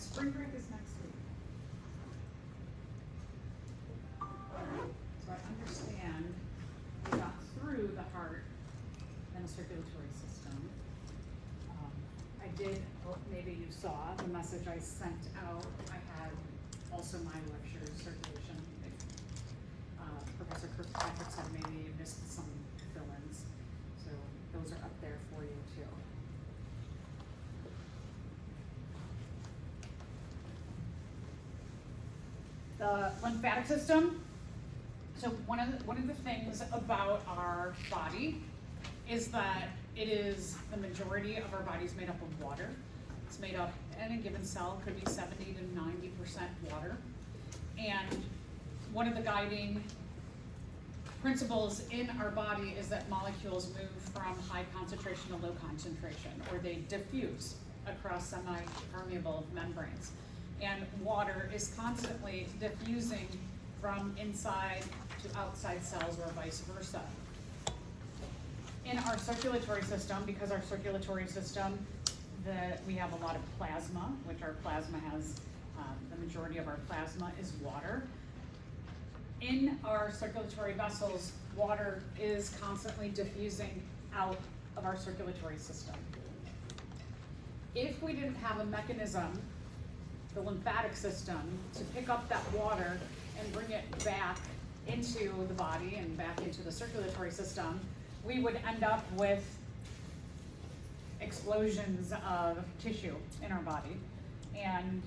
spring break is next week. So I understand we got through the heart and the circulatory system. I did, maybe you saw the message I sent out. I had also my lecture circulation. Professor Kirkpatrick said maybe you missed some fill-ins. So those are up there for you too. The lymphatic system. So one of the things about our body is that it is the majority of our body is made up of water. It's made up, any given cell could be 70 to 90% water. And one of the guiding principles in our body is that molecules move from high concentration to low concentration, or they diffuse across semi-permeable membranes. And water is constantly diffusing from inside to outside cells or vice versa. In our circulatory system, because our circulatory system, we have a lot of plasma, which our plasma has, the majority of our plasma is water. In our circulatory vessels, water is constantly diffusing out of our circulatory system. If we didn't have a mechanism, the lymphatic system, to pick up that water and bring it back into the body and back into the circulatory system, we would end up with explosions of tissue in our body. And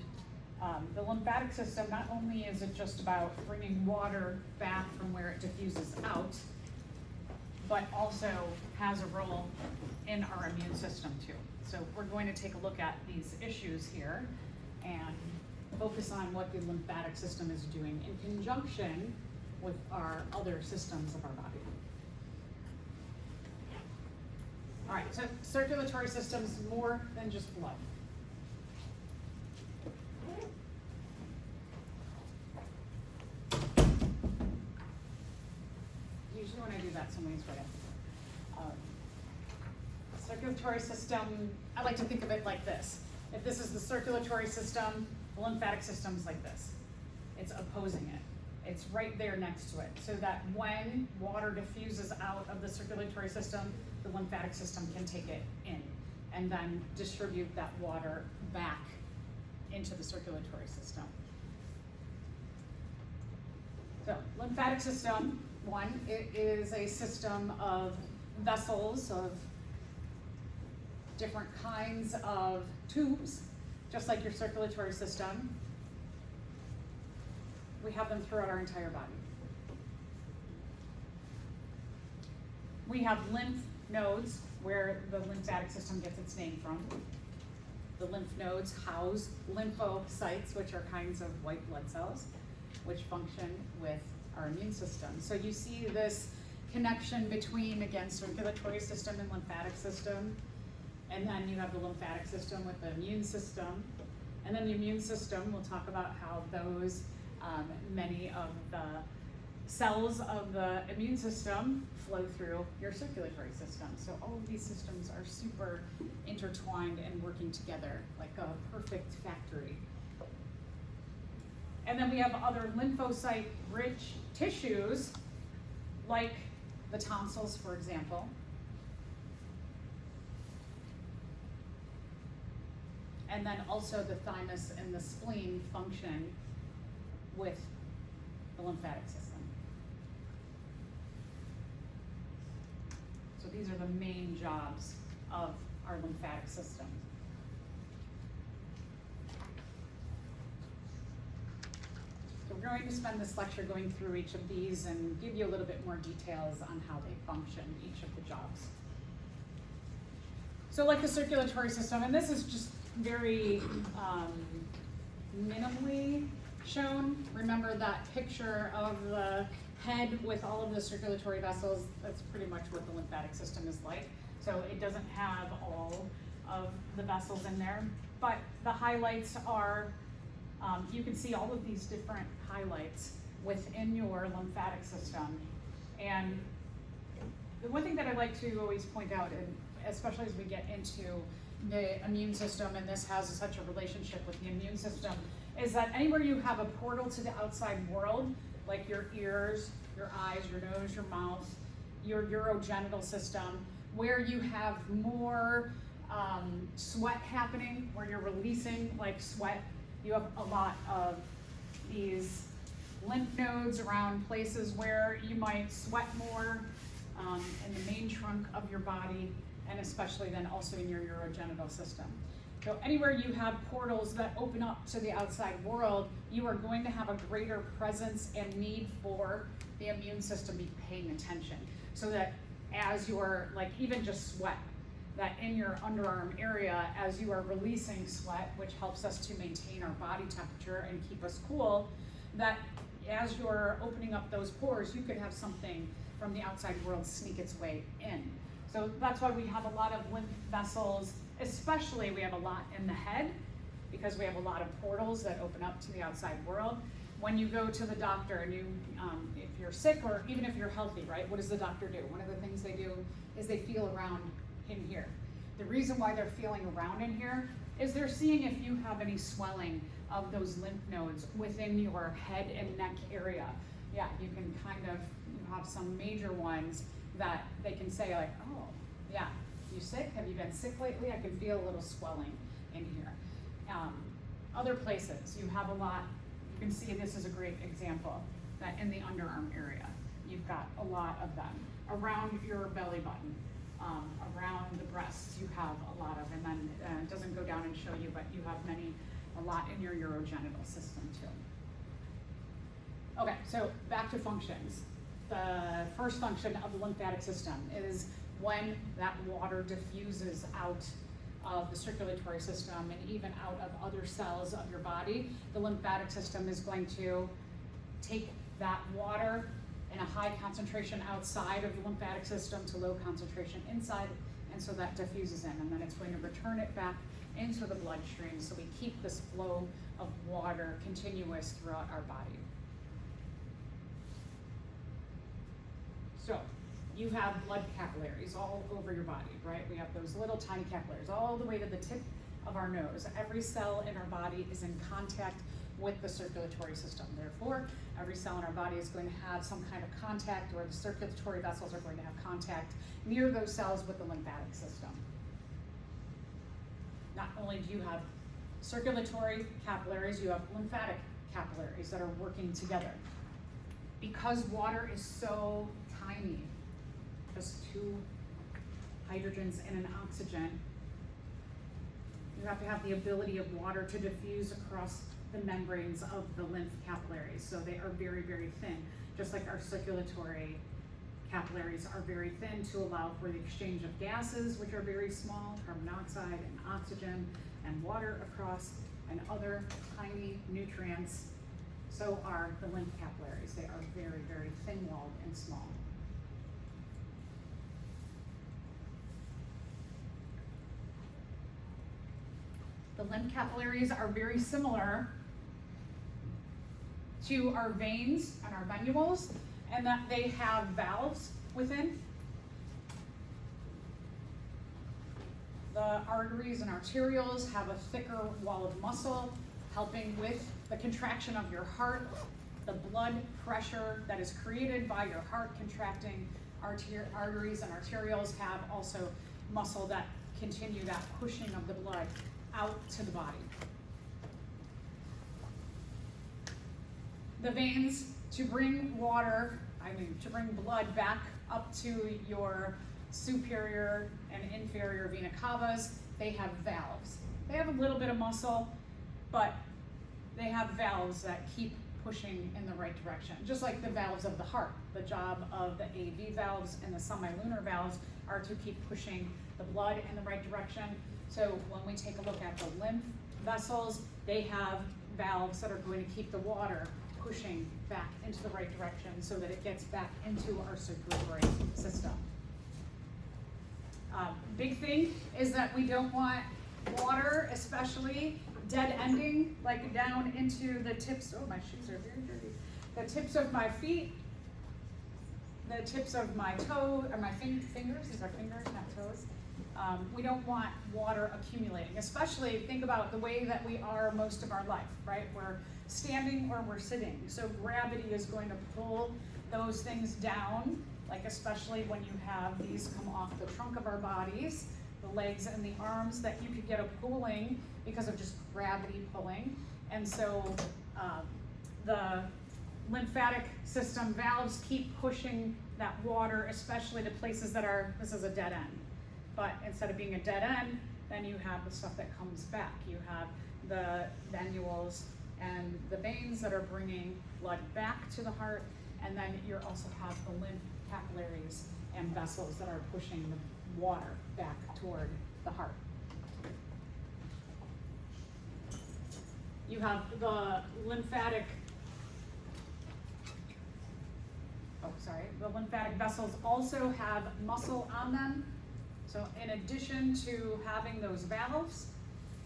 the lymphatic system, not only is it just about bringing water back from where it diffuses out, but also has a role in our immune system too. So we're going to take a look at these issues here and focus on what the lymphatic system is doing in conjunction with our other systems of our body. All right, so circulatory system is more than just blood. Usually when I do that, somebody's right after. Circulatory system, I like to think of it like this. If this is the circulatory system, the lymphatic system is like this. It's opposing it. It's right there next to it, so that when water diffuses out of the circulatory system, the lymphatic system can take it in and then distribute that water back into the circulatory system. So, lymphatic system, one, it is a system of vessels, of different kinds of tubes, just like your circulatory system. We have them throughout our entire body. We have lymph nodes, where the lymphatic system gets its name from. The lymph nodes house lymphocytes, which are kinds of white blood cells, which function with our immune system. So you see this connection between, again, circulatory system and lymphatic system. And then you have the lymphatic system with the immune system. And then the immune system, we'll talk about how those, many of the cells of the immune system flow through your circulatory system. So all of these systems are super intertwined and working together like a perfect factory. And then we have other lymphocyte-rich tissues, like the tonsils, for example. And then also the thymus and the spleen function with the lymphatic system. So these are the main jobs of our lymphatic system. So we're going to spend this lecture going through each of these and give you a little bit more details on how they function, each of the jobs. So like the circulatory system, and this is just very minimally shown. Remember that picture of the head with all of the circulatory vessels? That's pretty much what the lymphatic system is like. So it doesn't have all of the vessels in there, but the highlights are, you can see all of these different highlights within your lymphatic system. And the one thing that I like to always point out, and especially as we get into the immune system, and this has such a relationship with the immune system, is that anywhere you have a portal to the outside world, like your ears, your eyes, your nose, your mouth, your urogenital system, where you have more sweat happening, where you're releasing like sweat, you have a lot of these lymph nodes around places where you might sweat more in the main trunk of your body, and especially then also in your urogenital system. So anywhere you have portals that open up to the outside world, you are going to have a greater presence and need for the immune system be paying attention. So that as you're, like even just sweat, that in your underarm area, as you are releasing sweat, which helps us to maintain our body temperature and keep us cool, that as you're opening up those pores, you could have something from the outside world sneak its way in. So that's why we have a lot of lymph vessels, especially we have a lot in the head, because we have a lot of portals that open up to the outside world. When you go to the doctor and you, if you're sick or even if you're healthy, right, what does the doctor do? One of the things they do is they feel around in here. The reason why they're feeling around in here is they're seeing if you have any swelling of those lymph nodes within your head and neck area. Yeah, you can kind of, you have some major ones that they can say like, oh, yeah, you sick? Have you been sick lately? I can feel a little swelling in here. Other places, you have a lot, you can see this is a great example, that in the underarm area, you've got a lot of them. Around your belly button, around the breasts, you have a lot of, and then it doesn't go down and show you, but you have a lot in your urogenital system too. Okay, so back to functions. The first function of the lymphatic system is when that water diffuses out of the circulatory system and even out of other cells of your body, the lymphatic system is going to take that water in a high concentration outside of the lymphatic system to low concentration inside, and so that diffuses in, and then it's going to return it back into the bloodstream, so we keep this flow of water continuous throughout our body. So you have blood capillaries all over your body, right? We have those little tiny capillaries all the way to the tip of our nose. Every cell in our body is in contact with the circulatory system. Therefore, every cell in our body is going to have some kind of contact, or the circulatory vessels are going to have contact near those cells with the lymphatic system. Not only do you have circulatory capillaries, you have lymphatic capillaries that are working together. Because water is so tiny, just 2 hydrogens and an oxygen, you have to have the ability of water to diffuse across the membranes of the lymph capillaries. So they are very, very thin, just like our circulatory capillaries are very thin to allow for the exchange of gases, which are very small, carbon dioxide and oxygen and water across, and other tiny nutrients. So are the lymph capillaries. They are very, very thin-walled and small. The lymph capillaries are very similar to our veins and our venules, and that they have valves within. The arteries and arterioles have a thicker wall of muscle, helping with the contraction of your heart, the blood pressure that is created by your heart contracting. Arteries and arterioles have also muscle that continue that pushing of the blood out to the body. The veins, to bring blood back up to your superior and inferior vena cavas, they have valves. They have a little bit of muscle, but they have valves that keep pushing in the right direction. Just like the valves of the heart. The job of the AV valves and the semilunar valves are to keep pushing the blood in the right direction. So when we take a look at the lymph vessels, they have valves that are going to keep the water pushing back into the right direction so that it gets back into our circulatory system. Big thing is that we don't want water, especially dead ending, like down into the tips. Oh, my shoes are very dirty. The tips of my feet, the tips of my toe, or my fingers, these are fingers, not toes. We don't want water accumulating, especially think about the way that we are most of our life, right? We're standing or we're sitting. So gravity is going to pull those things down, like especially when you have these come off the trunk of our bodies, the legs and the arms, that you could get a pooling because of just gravity pulling. And so the lymphatic system valves keep pushing that water, especially to places that are, this is a dead end. But instead of being a dead end, then you have the stuff that comes back. You have the venules and the veins that are bringing blood back to the heart, and then you also have the lymph capillaries and vessels that are pushing the water back toward the heart. You have the lymphatic, the lymphatic vessels also have muscle on them. So in addition to having those valves,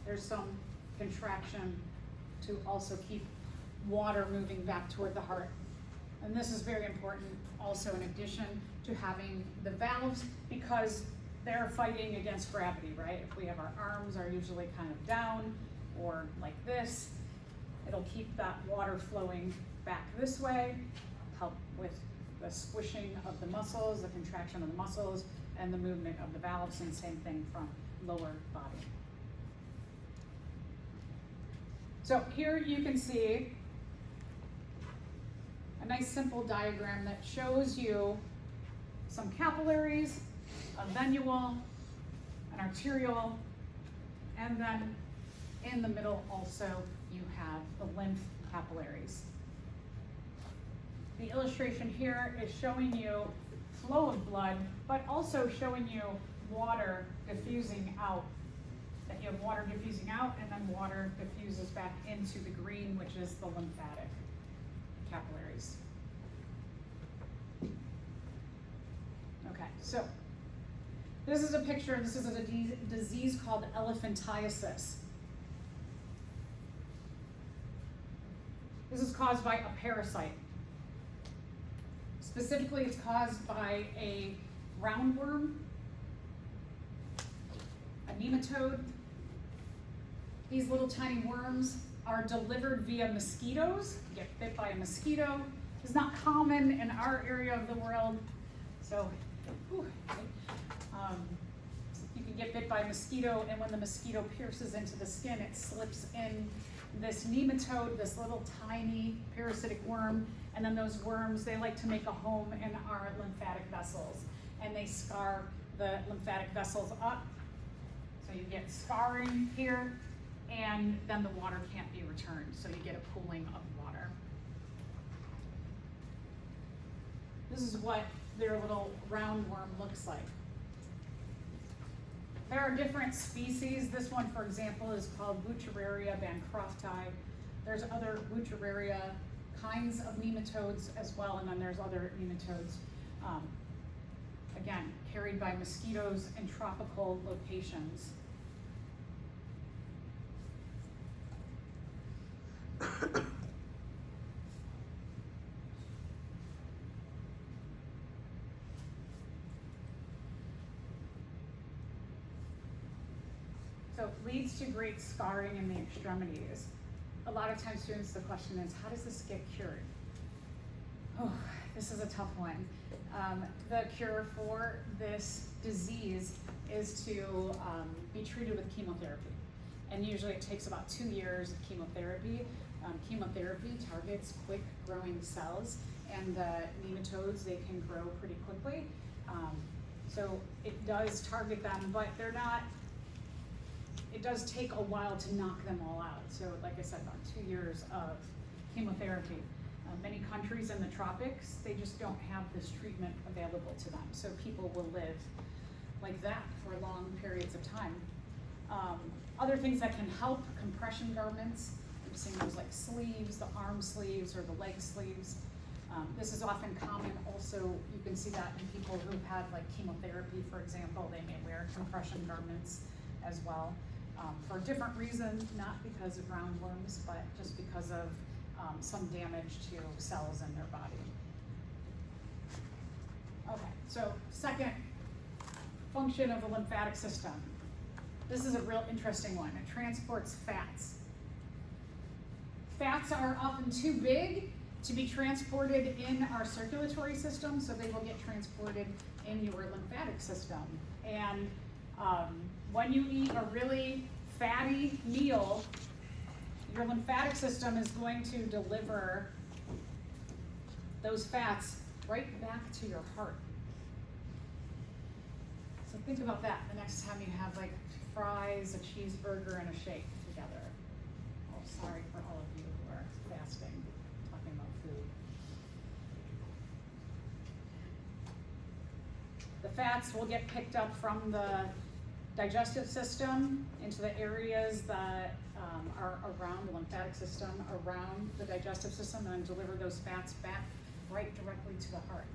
there's some contraction to also keep water moving back toward the heart. And this is very important also in addition to having the valves, because they're fighting against gravity, right? If we have our arms are usually kind of down or like this, it'll keep that water flowing back this way, help with the squishing of the muscles, the contraction of the muscles, and the movement of the valves, and same thing from lower body. So here you can see a nice simple diagram that shows you some capillaries, a venule, an arteriole, and then in the middle also you have the lymph capillaries. The illustration here is showing you flow of blood, but also showing you water diffusing out. That you have water diffusing out, and then water diffuses back into the green, which is the lymphatic capillaries. Okay, so this is a picture, this is a disease called elephantiasis. This is caused by a parasite. Specifically, it's caused by a roundworm, a nematode. These little tiny worms are delivered via mosquitoes. You get bit by a mosquito. It's not common in our area of the world, so you can get bit by a mosquito, and when the mosquito pierces into the skin, it slips in this nematode, this little tiny parasitic worm, and then those worms, they like to make a home in our lymphatic vessels, and they scar the lymphatic vessels up. So you get scarring here, and then the water can't be returned, so you get a pooling of water. This is what their little roundworm looks like. There are different species. This one, for example, is called Wuchereria bancrofti. There's other Wuchereria kinds of nematodes as well, and then there's other nematodes, again, carried by mosquitoes in tropical locations. So it leads to great scarring in the extremities. A lot of times students, the question is, how does this get cured? Oh, this is a tough one. The cure for this disease is to be treated with chemotherapy. And usually it takes about 2 years of chemotherapy. Chemotherapy targets quick growing cells, and the nematodes, they can grow pretty quickly. So it does target them, but they're not, it does take a while to knock them all out. So like I said, about 2 years of chemotherapy. Many countries in the tropics, they just don't have this treatment available to them. So people will live like that for long periods of time. Other things that can help, compression garments. We've seen those like sleeves, the arm sleeves or the leg sleeves. This is often common also, you can see that in people who've had like chemotherapy, for example, they may wear compression garments as well. For different reasons, not because of roundworms, but just because of some damage to cells in their body. Okay, so second function of the lymphatic system. This is a real interesting one. It transports fats. Fats are often too big to be transported in our circulatory system, so they will get transported in your lymphatic system. And when you eat a really fatty meal, your lymphatic system is going to deliver those fats right back to your heart. So think about that the next time you have like fries, a cheeseburger, and a shake together. Oh, sorry for all of you who are fasting, talking about food. The fats will get picked up from the digestive system into the areas that are around the lymphatic system, around the digestive system, and deliver those fats back right directly to the heart.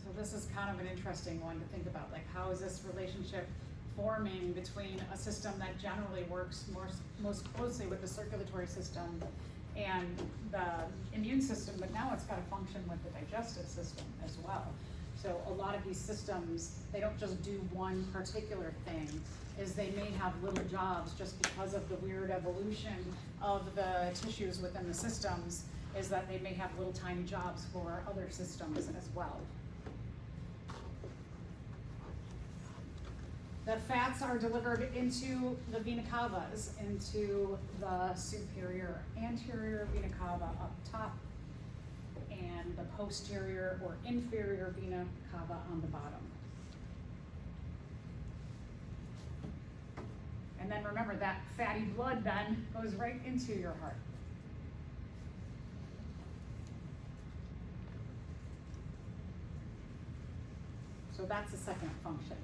So this is kind of an interesting one to think about, like how is this relationship forming between a system that generally works most closely with the circulatory system and the immune system, but now it's got to function with the digestive system as well. So a lot of these systems, they don't just do one particular thing, is they may have little jobs just because of the weird evolution of the tissues within the systems, is that they may have little tiny jobs for other systems as well. The fats are delivered into the vena cavas, into the superior anterior vena cava up top, and the posterior or inferior vena cava on the bottom. And then remember that fatty blood then goes right into your heart. So that's the second function.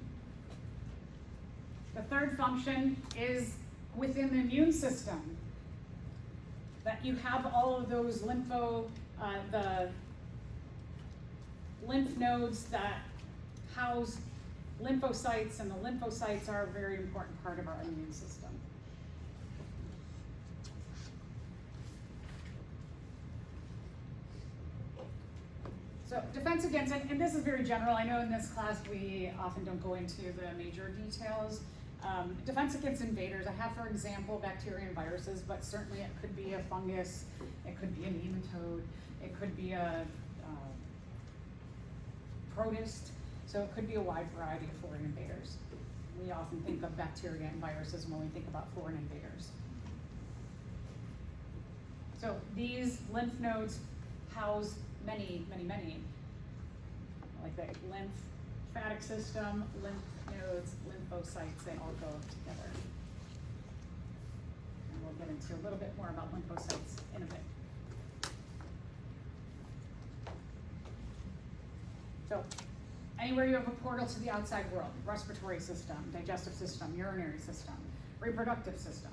The third function is within the immune system, that you have all of those the lymph nodes that house lymphocytes, and the lymphocytes are a very important part of our immune system. So defense against, and this is very general, I know in this class we often don't go into the major details. Defense against invaders, I have, for example, bacteria and viruses, but certainly it could be a fungus, it could be a nematode, it could be a protist, so it could be a wide variety of foreign invaders. We often think of bacteria and viruses when we think about foreign invaders. So these lymph nodes house many, like the lymphatic system, lymph nodes, lymphocytes, they all go together. And we'll get into a little bit more about lymphocytes in a bit. So anywhere you have a portal to the outside world, respiratory system, digestive system, urinary system, reproductive system.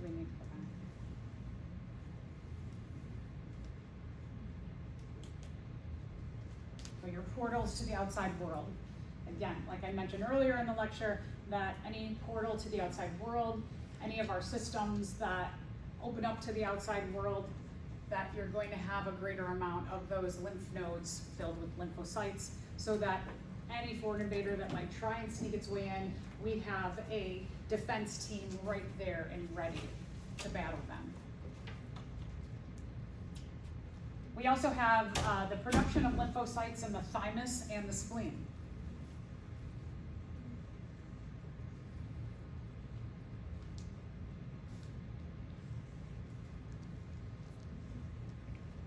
Do we need to go back? So your portals to the outside world. Again, like I mentioned earlier in the lecture, that any portal to the outside world, any of our systems that open up to the outside world, that you're going to have a greater amount of those lymph nodes filled with lymphocytes, so that any foreign invader that might try and sneak its way in, we have a defense team right there and ready to battle them. We also have the production of lymphocytes in the thymus and the spleen.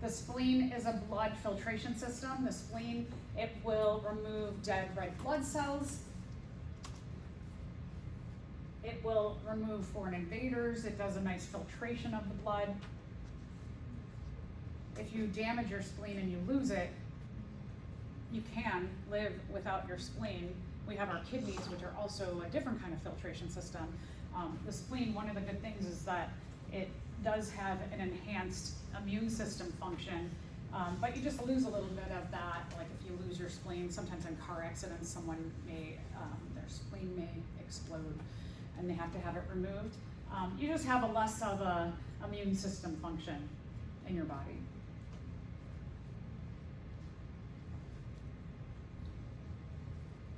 The spleen is a blood filtration system. The spleen, it will remove dead red blood cells. It will remove foreign invaders. It does a nice filtration of the blood. If you damage your spleen and you lose it, you can live without your spleen. We have our kidneys, which are also a different kind of filtration system. The spleen, one of the good things is that it does have an enhanced immune system function, but you just lose a little bit of that. Like if you lose your spleen, sometimes in car accidents, someone may, their spleen may explode and they have to have it removed. You just have a less of a immune system function in your body.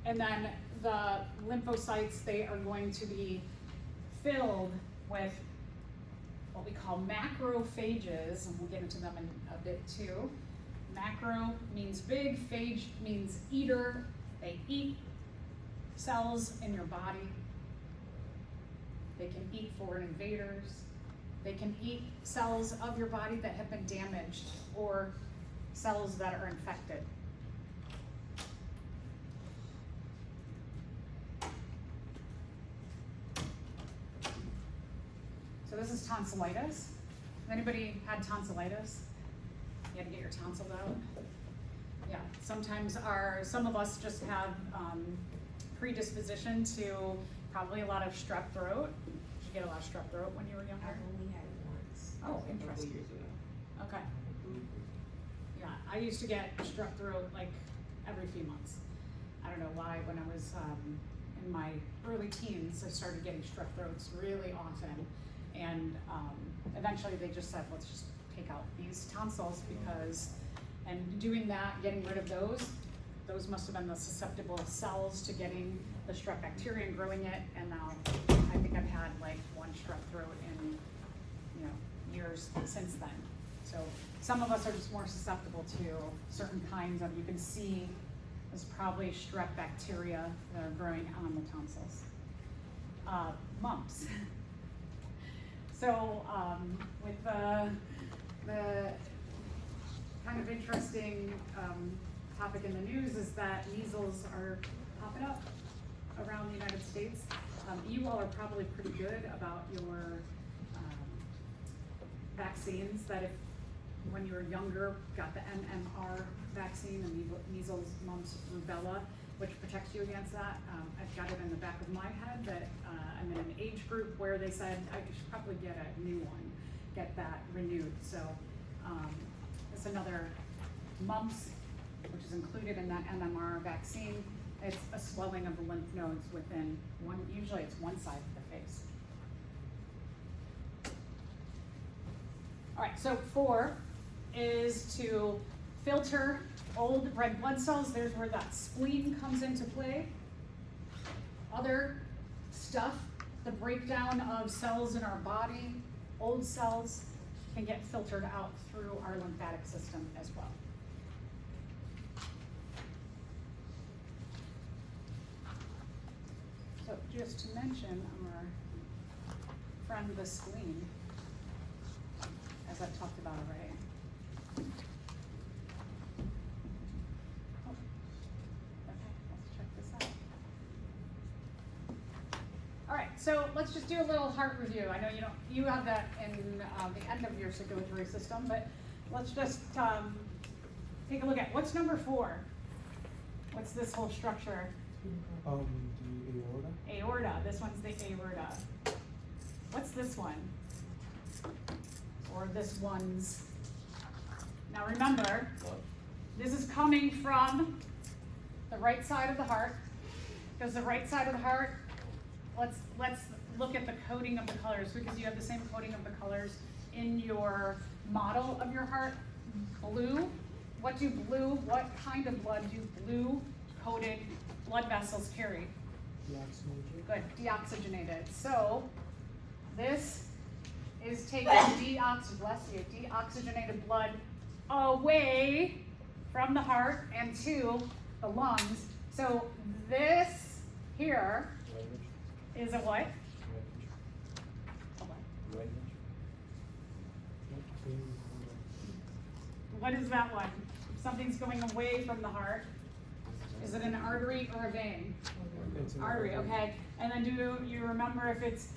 And then the lymphocytes, they are going to be filled with what we call macrophages, and we'll get into them in a bit too. Macro means big, phage means eater. They eat cells in your body. They can eat foreign invaders. They can eat cells of your body that have been damaged or cells that are infected. So this is tonsillitis. Has anybody had tonsillitis? You had to get your tonsils out? Yeah, sometimes some of us just have predisposition to probably a lot of strep throat. Did you get a lot of strep throat when you were younger? I've only had it once. Oh, interesting. Years ago. Okay. Yeah, I used to get strep throat like every few months. I don't know why. When I was in my early teens, I started getting strep throats really often, and eventually they just said, let's just take out these tonsils because, and doing that, getting rid of those must have been the susceptible cells to getting the strep bacteria and growing it, and now I think I've had like one strep throat in years since then. So some of us are just more susceptible to certain kinds of, you can see there's probably strep bacteria that are growing on the tonsils. Mumps. So with the kind of interesting topic in the news is that measles are popping up around the United States. You all are probably pretty good about your vaccines, that if when you were younger got the MMR vaccine, the measles, mumps, rubella, which protects you against that. I've got it in the back of my head that I'm in an age group where they said I should probably get a new one, get that renewed. So it's another mumps, which is included in that MMR vaccine. It's a swelling of the lymph nodes within usually it's one side of the face. All right, so 4 is to filter old red blood cells. There's where that spleen comes into play. Other stuff, the breakdown of cells in our body, old cells can get filtered out through our lymphatic system as well. So just to mention our friend the spleen, as I've talked about already. Oh, okay, let's check this out. All right, so let's just do a little heart review. I know you have that in the end of your circulatory system, but let's just take a look at what's number 4. What's this whole structure? The aorta. Aorta. This one's the aorta. What's this one? Or this one's? Now remember, this is coming from the right side of the heart. Because the right side of the heart, let's look at the coding of the colors, because you have the same coding of the colors in your model of your heart. Blue. What kind of blood do blue coated blood vessels carry? Deoxygenated. Good, deoxygenated. So this is taking deoxygenated blood away from the heart and to the lungs. So this here is a what? A what? What is that one? Something's going away from the heart. Is it an artery or a vein? Artery, okay. And then do you remember if it's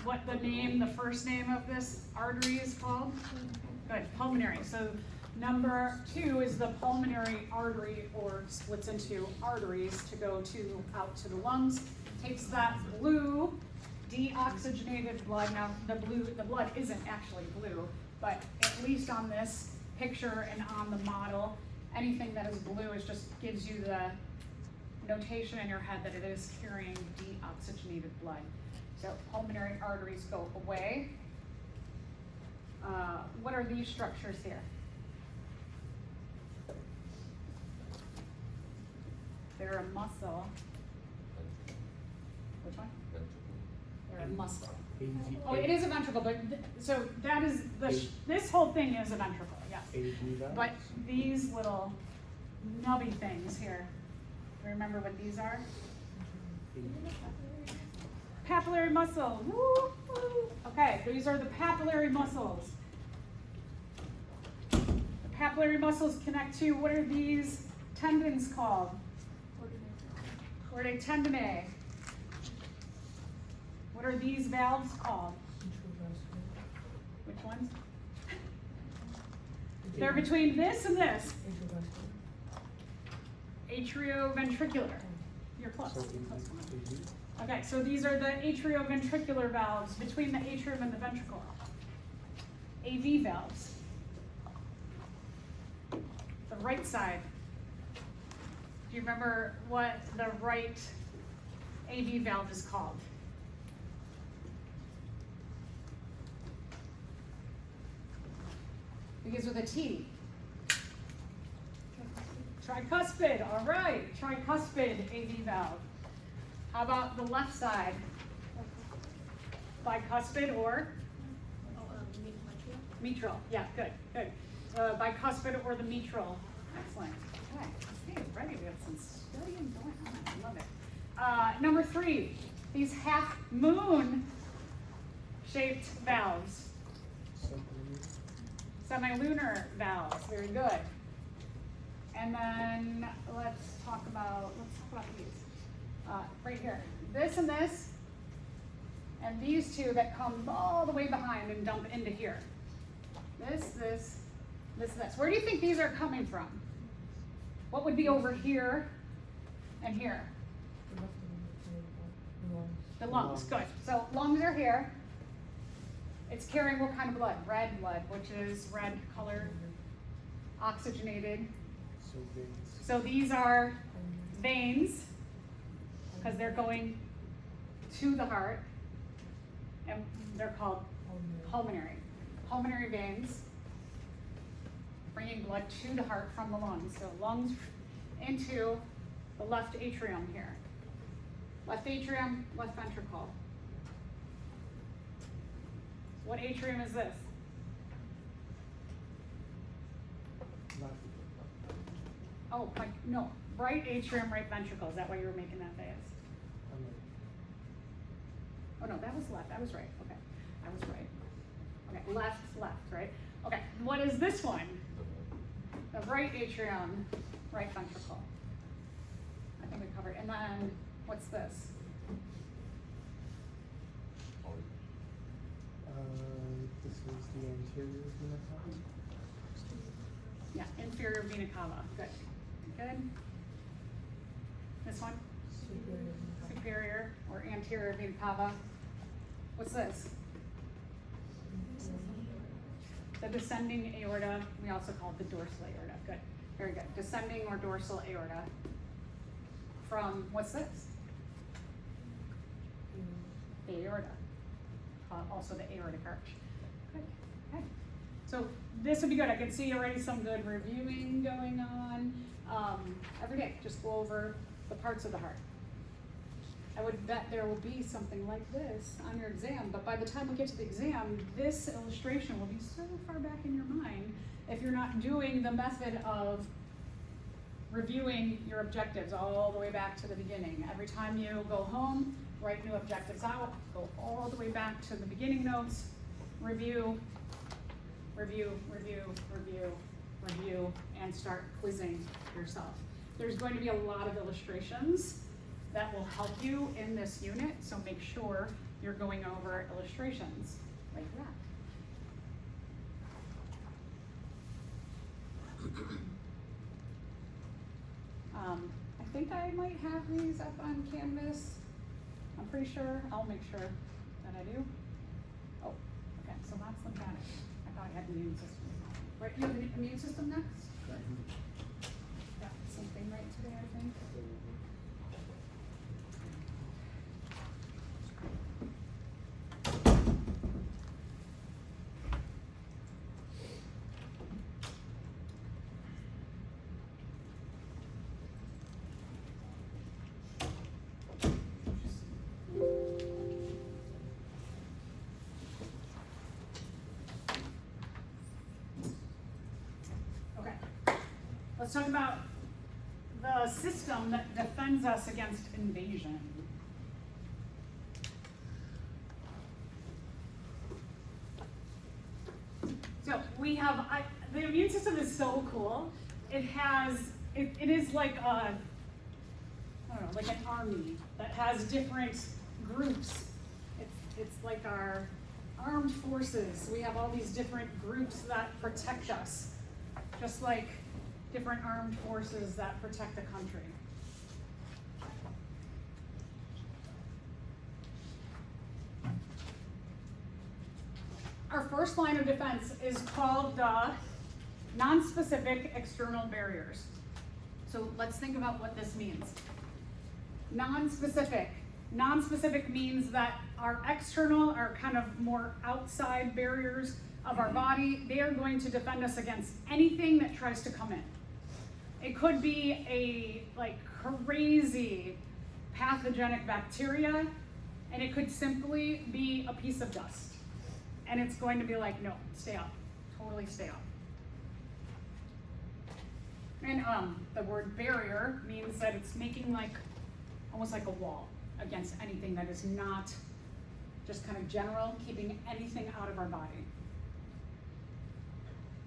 what the first name of this artery is called? Good, pulmonary. So number 2 is the pulmonary artery, or splits into arteries to go out to the lungs. Takes that blue deoxygenated blood. Now the blood isn't actually blue, but at least on this picture and on the model, anything that is blue just gives you the notation in your head that it is carrying deoxygenated blood. So pulmonary arteries go away. What are these structures here? They're a muscle. Which one? Ventricle. Or a muscle. AV. Oh, it is a ventricle, but, so that is, this whole thing is a ventricle, yes. AV valves. But these little nubby things here, remember what these are? Papillary muscle, woo, woo. Okay, these are the papillary muscles. The papillary muscles connect to, what are these tendons called? Chordae tendineae. What are these valves called? Which ones? They're between this and this. Atrioventricular. You're close. So Close. AV. Okay, so these are the atrioventricular valves between the atrium and the ventricle. AV valves. The right side. Do you remember what the right AV valve is called? Begins with a T. Tricuspid, all right. Tricuspid AV valve. How about the left side? Bicuspid or? Mitral. Yeah, good, good. Bicuspid or the mitral. Excellent. Okay, okay, ready. We have some studying going on. I love it. Number 3, these half moon shaped valves. Semilunar valves. Very good. And then let's talk about these. Right here. This and this, and these two that come all the way behind and dump into here. This. Where do you think these are coming from? What would be over here and here? The lungs, good. So lungs are here. It's carrying what kind of blood? Red blood, which is red colored, oxygenated. So veins. So these are veins, because they're going to the heart, and they're called pulmonary veins, bringing blood to the heart from the lungs. So lungs into the left atrium here. Left atrium, left ventricle. What atrium is this? Left. Oh, like, no, right atrium, right ventricle. Is that why you were making that face? Oh no, that was left. I was right. Okay, I was right. Okay, left, right? Okay, what is this one? The right atrium, right ventricle. I think we covered. And then, what's this? This is the anterior vena cava. Yeah, inferior vena cava. Good. Good. This one? Superior or anterior vena cava. What's this? The descending aorta. We also call it the dorsal aorta. Good. Very good. Descending or dorsal aorta. From, what's this? The aorta. Also the aortic arch. Good. Okay. So this would be good. I can see already some good reviewing going on. Every day, just go over the parts of the heart. I would bet there will be something like this on your exam, but by the time we get to the exam, this illustration will be so far back in your mind if you're not doing the method of reviewing your objectives all the way back to the beginning. Every time you go home, write new objectives out, go all the way back to the beginning notes, review, and start quizzing yourself. There's going to be a lot of illustrations that will help you in this unit, so make sure you're going over illustrations like that. I think I might have these up on Canvas. I'm pretty sure. I'll make sure that I do. Oh, okay, so that's lymphatic. I thought I had the immune system. Right, you have the immune system next? Got something right today, I think. let's talk about the system that defends us against invasion. So we have, the immune system is so cool. It is like a, I don't know, like an army that has different groups. It's like our armed forces. We have all these different groups that protect us, just like different armed forces that protect the country. Our first line of defense is called the non-specific external barriers. So let's think about what this means. Non-specific. Non-specific means that our external, our kind of more outside barriers of our body, they are going to defend us against anything that tries to come in. It could be a like crazy pathogenic bacteria, and it could simply be a piece of dust. And it's going to be like, no, stay up, totally stay up. And the word barrier means that it's making like, almost like a wall against anything that is not just kind of general, keeping anything out of our body.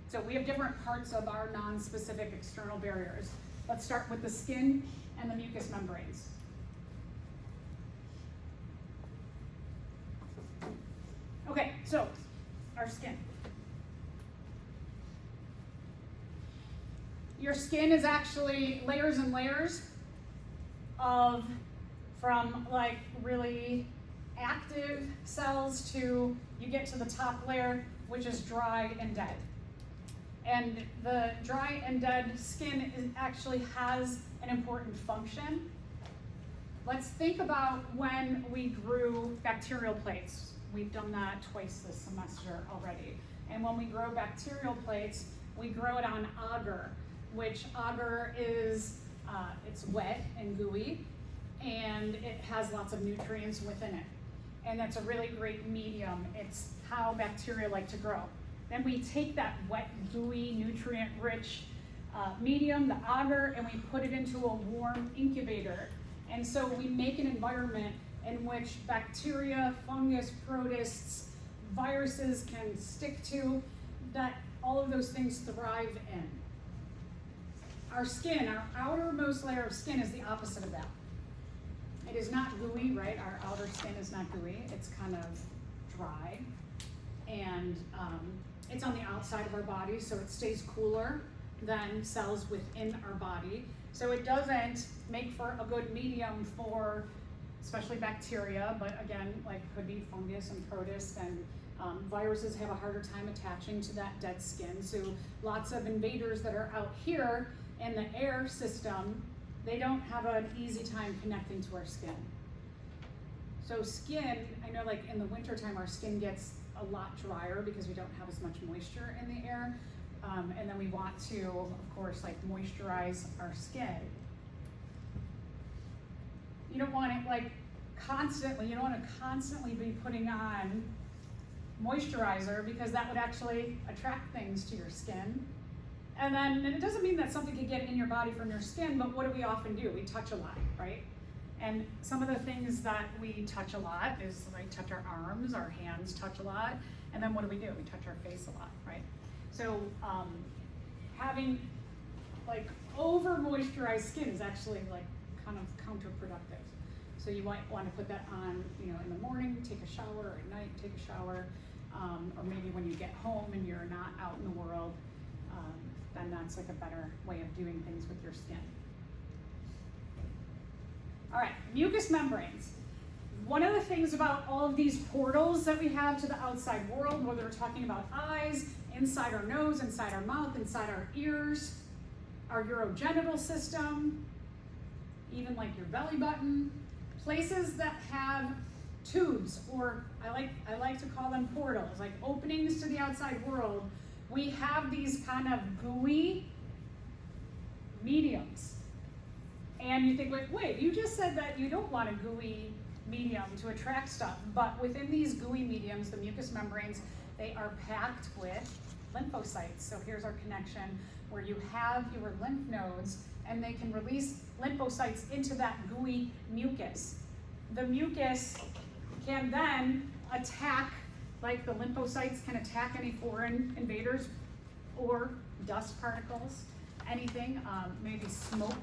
So we have different parts of our non-specific external barriers. Let's start with the skin and the mucous membranes. Okay, so our skin. Your skin is actually layers and layers from like really active cells to, you get to the top layer, which is dry and dead. And the dry and dead skin actually has an important function. Let's think about when we grew bacterial plates. We've done that twice this semester already. And when we grow bacterial plates, we grow it on agar, which agar is, it's wet and gooey, and it has lots of nutrients within it. And that's a really great medium. It's how bacteria like to grow. Then we take that wet, gooey, nutrient-rich medium, the agar, and we put it into a warm incubator. And so we make an environment in which bacteria, fungus, protists, viruses can stick to, that all of those things thrive in. Our skin, our outermost layer of skin is the opposite of that. It is not gooey, right? Our outer skin is not gooey. It's kind of dry. And it's on the outside of our body, so it stays cooler than cells within our body. So it doesn't make for a good medium for especially bacteria, but again, like could be fungus and protists, and viruses have a harder time attaching to that dead skin. So lots of invaders that are out here in the air system, they don't have an easy time connecting to our skin. So skin, I know like in the wintertime our skin gets a lot drier because we don't have as much moisture in the air. And then we want to, of course, like moisturize our skin. You don't want it like constantly, you don't want to constantly be putting on moisturizer because that would actually attract things to your skin. And then it doesn't mean that something could get in your body from your skin, but what do we often do? We touch a lot, right? And some of the things that we touch a lot is like touch our arms, our hands touch a lot, and then what do? We touch our face a lot, right? So having like over moisturized skin is actually like kind of counterproductive. So you might want to put that on, you know, in the morning, take a shower, or at night, take a shower, or maybe when you get home and you're not out in the world, then that's like a better way of doing things with your skin. All right, mucous membranes. One of the things about all of these portals that we have to the outside world, whether we're talking about eyes, inside our nose, inside our mouth, inside our ears, our urogenital system, even like your belly button, places that have tubes, or I like to call them portals, like openings to the outside world. We have these kind of gooey mediums. And you think, wait, you just said that you don't want a gooey medium to attract stuff, but within these gooey mediums, the mucous membranes, they are packed with lymphocytes. So here's our connection where you have your lymph nodes and they can release lymphocytes into that gooey mucus. The mucus can then attack, like the lymphocytes can attack any foreign invaders or dust particles, anything, maybe smoke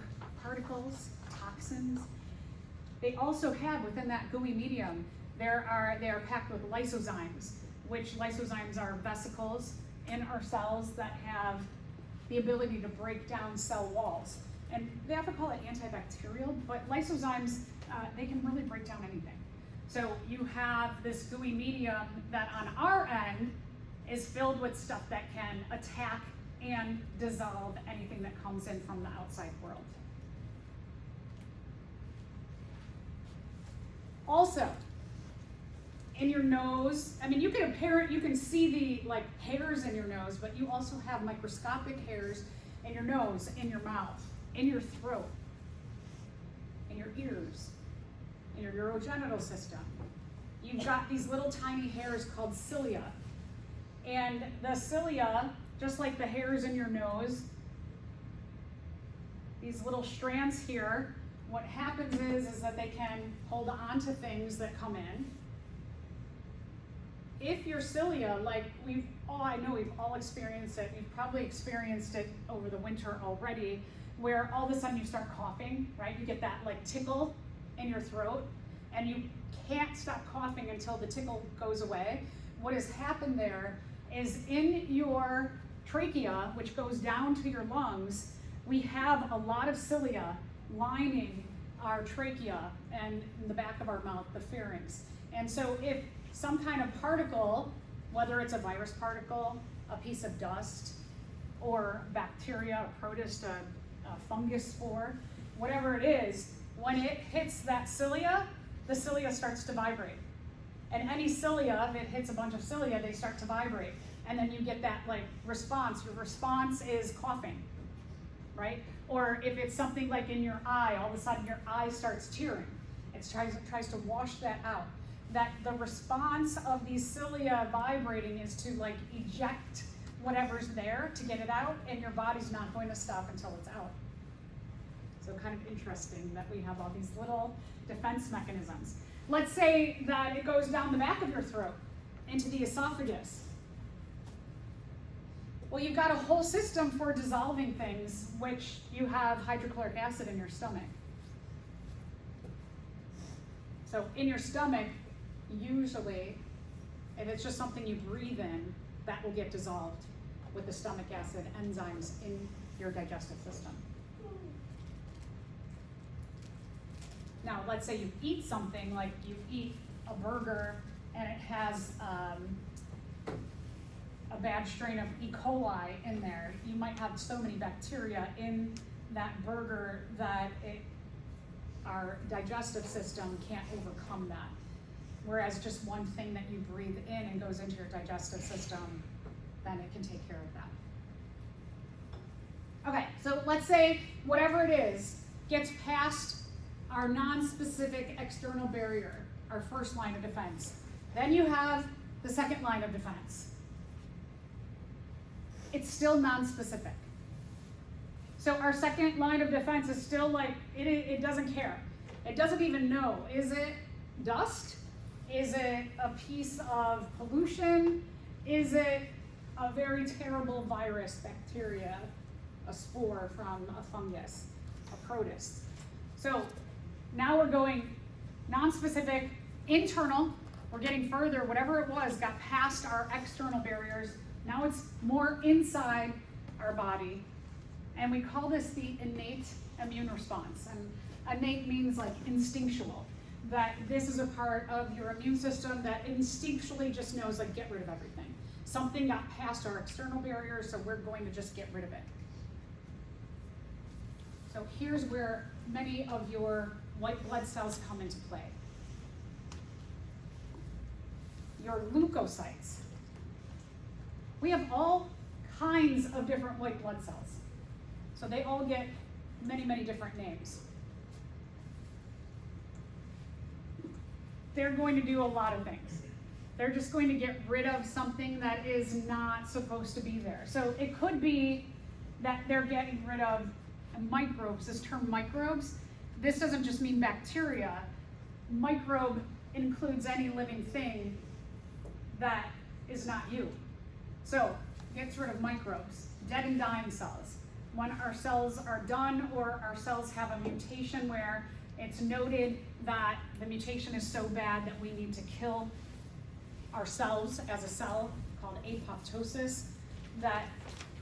particles, toxins. They also have within that gooey medium, they are packed with lysozymes, which lysozymes are vesicles in our cells that have the ability to break down cell walls. And they often call it antibacterial, but lysozymes, they can really break down anything. So you have this gooey medium that on our end is filled with stuff that can attack and dissolve anything that comes in from the outside world. Also, in your nose, I mean, you can see the like hairs in your nose, but you also have microscopic hairs in your nose, in your mouth, in your throat, in your ears, in your urogenital system. You've got these little tiny hairs called cilia. And the cilia, just like the hairs in your nose, these little strands here, what happens is that they can hold on to things that come in. If your cilia, like I know we've all experienced it, you've probably experienced it over the winter already, where all of a sudden you start coughing, right? You get that like tickle in your throat, and you can't stop coughing until the tickle goes away. What has happened there is in your trachea, which goes down to your lungs, we have a lot of cilia lining our trachea and in the back of our mouth, the pharynx. And so if some kind of particle, whether it's a virus particle, a piece of dust, or bacteria, a protist, a fungus spore, whatever it is, when it hits that cilia, the cilia starts to vibrate. And any cilia, if it hits a bunch of cilia, they start to vibrate. And then you get that like response. Your response is coughing, right? Or if it's something like in your eye, all of a sudden your eye starts tearing. It tries to wash that out. That the response of these cilia vibrating is to like eject whatever's there to get it out, and your body's not going to stop until it's out. So kind of interesting that we have all these little defense mechanisms. Let's say that it goes down the back of your throat into the esophagus. Well, you've got a whole system for dissolving things, which you have hydrochloric acid in your stomach. So in your stomach, usually, if it's just something you breathe in, that will get dissolved with the stomach acid enzymes in your digestive system. Now, let's say you eat something, like you eat a burger and it has a bad strain of E. coli in there. You might have so many bacteria in that burger that our digestive system can't overcome that. Whereas just one thing that you breathe in and goes into your digestive system, then it can take care of that. Okay, so let's say whatever it is gets past our non-specific external barrier, our first line of defense. Then you have the second line of defense. It's still non-specific. So our second line of defense is still like, it doesn't care. It doesn't even know. Is it dust? Is it a piece of pollution? Is it a very terrible virus, bacteria, a spore from a fungus, a protist? So now we're going non-specific, internal. We're getting further. Whatever it was got past our external barriers. Now it's more inside our body. And we call this the innate immune response. And innate means like instinctual. That this is a part of your immune system that instinctually just knows like get rid of everything. Something got past our external barrier, so we're going to just get rid of it. So here's where many of your white blood cells come into play. Your leukocytes. We have all kinds of different white blood cells. So they all get many, many different names. They're going to do a lot of things. They're just going to get rid of something that is not supposed to be there. So it could be that they're getting rid of microbes. This term microbes, this doesn't just mean bacteria. Microbe includes any living thing that is not you. So it gets rid of microbes, dead and dying cells. When our cells are done or our cells have a mutation where it's noted that the mutation is so bad that we need to kill ourselves as a cell called apoptosis, that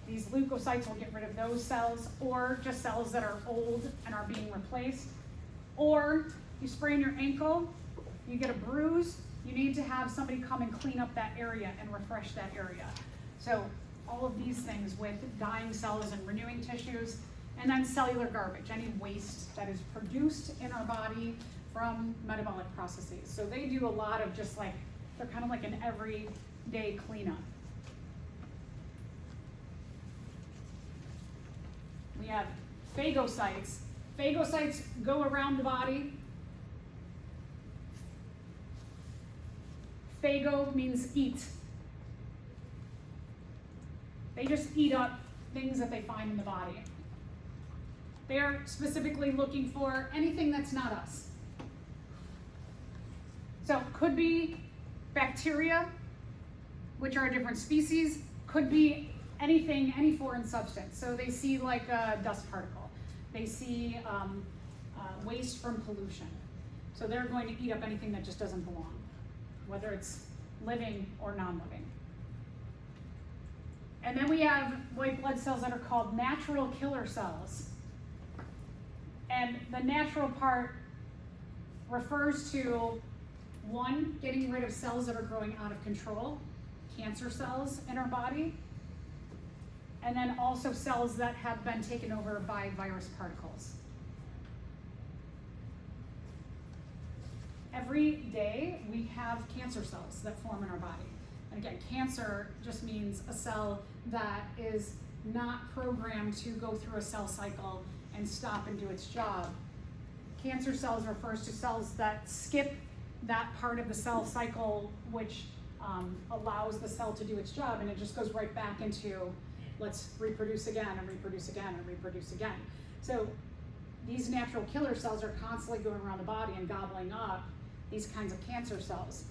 these leukocytes will get rid of those cells, or just cells that are old and are being replaced. Or you sprain your ankle, you get a bruise, you need to have somebody come and clean up that area and refresh that area. So all of these things with dying cells and renewing tissues, and then cellular garbage, any waste that is produced in our body from metabolic processes. So they do a lot of just like, they're kind of like an everyday cleanup. We have phagocytes. Phagocytes go around the body. Phago means eat. They just eat up things that they find in the body. They're specifically looking for anything that's not us. So it could be bacteria, which are a different species, could be anything, any foreign substance. So they see like a dust particle. They see waste from pollution. So they're going to eat up anything that just doesn't belong, whether it's living or non-living. And then we have white blood cells that are called natural killer cells. And the natural part refers to, one, getting rid of cells that are growing out of control, cancer cells in our body, and then also cells that have been taken over by virus particles. Every day we have cancer cells that form in our body. And again, cancer just means a cell that is not programmed to go through a cell cycle and stop and do its job. Cancer cells refers to cells that skip that part of the cell cycle which allows the cell to do its job, and it just goes right back into let's reproduce again and reproduce again and reproduce again. So these natural killer cells are constantly going around the body and gobbling up these kinds of cancer cells.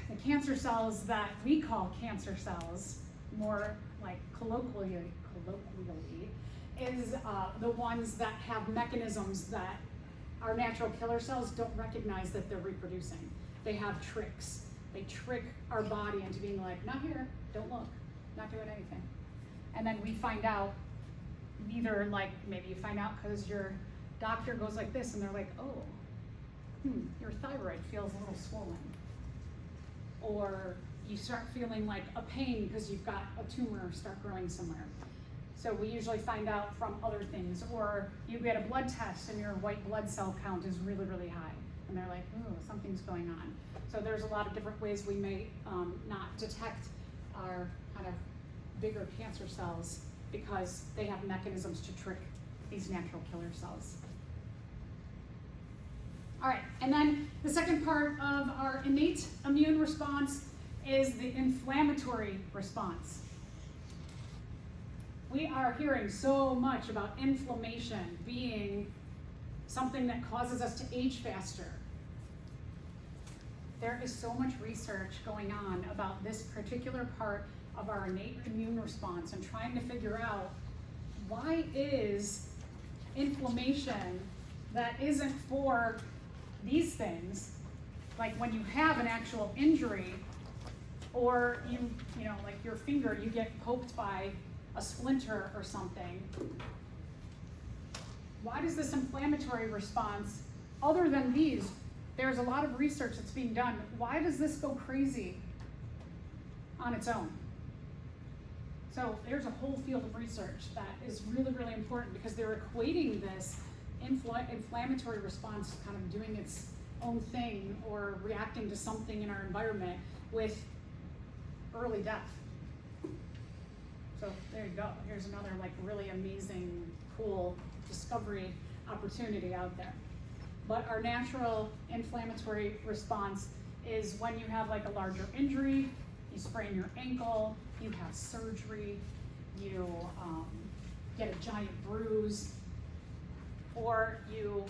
The cancer cells that we call cancer cells, more like colloquially, is the ones that have mechanisms that our natural killer cells don't recognize that they're reproducing. They have tricks. They trick our body into being like, not here, don't look, not doing anything. And then we find out, either like, maybe you find out because your doctor goes like this and they're like, oh, your thyroid feels a little swollen. Or you start feeling like a pain because you've got a tumor start growing somewhere. So we usually find out from other things. Or you get a blood test and your white blood cell count is really, really high. And they're like, oh, something's going on. So there's a lot of different ways we may not detect our kind of bigger cancer cells because they have mechanisms to trick these natural killer cells. All right, and then the second part of our innate immune response is the inflammatory response. We are hearing so much about inflammation being something that causes us to age faster. There is so much research going on about this particular part of our innate immune response and trying to figure out why is inflammation that isn't for these things, like when you have an actual injury or you know, like your finger, you get poked by a splinter or something. Why does this inflammatory response, other than these, there's a lot of research that's being done, why does this go crazy on its own? So there's a whole field of research that is really, really important because they're equating this inflammatory response kind of doing its own thing or reacting to something in our environment with early death. So there you go. Here's another like really amazing, cool discovery opportunity out there. But our natural inflammatory response is when you have like a larger injury, you sprain your ankle, you have surgery, you get a giant bruise, or you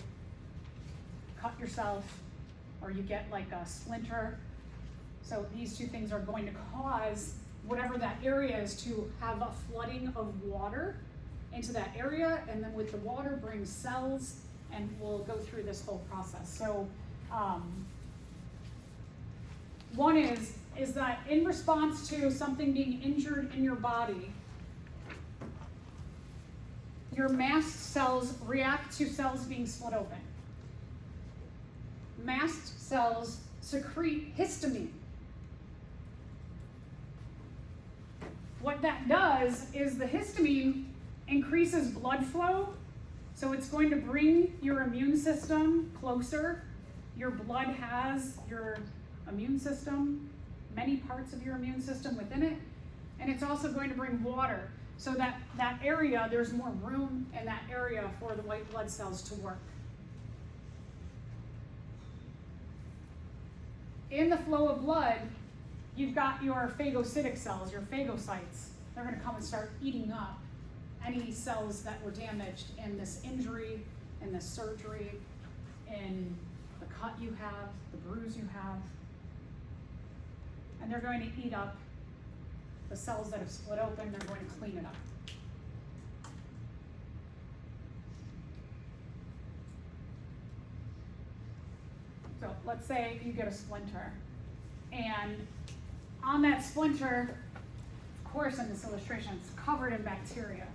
cut yourself, or you get like a splinter. So these two things are going to cause whatever that area is to have a flooding of water into that area, and then with the water brings cells, and we'll go through this whole process. So one is that in response to something being injured in your body, your mast cells react to cells being split open. Mast cells secrete histamine. What that does is the histamine increases blood flow, so it's going to bring your immune system closer. Your blood has your immune system, many parts of your immune system within it, and it's also going to bring water, so that area, there's more room in that area for the white blood cells to work. In the flow of blood, you've got your phagocytic cells, your phagocytes. They're going to come and start eating up any cells that were damaged in this injury, in this surgery, in the cut you have, the bruise you have. And they're going to eat up the cells that have split open. They're going to clean it up. So let's say you get a splinter, and on that splinter, of course in this illustration, it's covered in bacteria.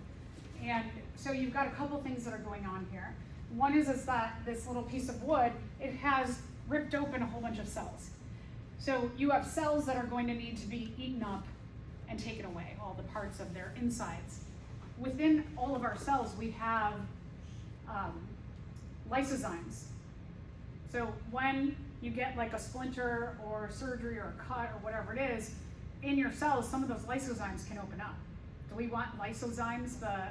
And so you've got a couple things that are going on here. One is that this little piece of wood, it has ripped open a whole bunch of cells. So you have cells that are going to need to be eaten up and taken away, all the parts of their insides. Within all of our cells, we have lysozymes. So when you get like a splinter or surgery or a cut or whatever it is, in your cells, some of those lysozymes can open up. Do we want lysozymes, the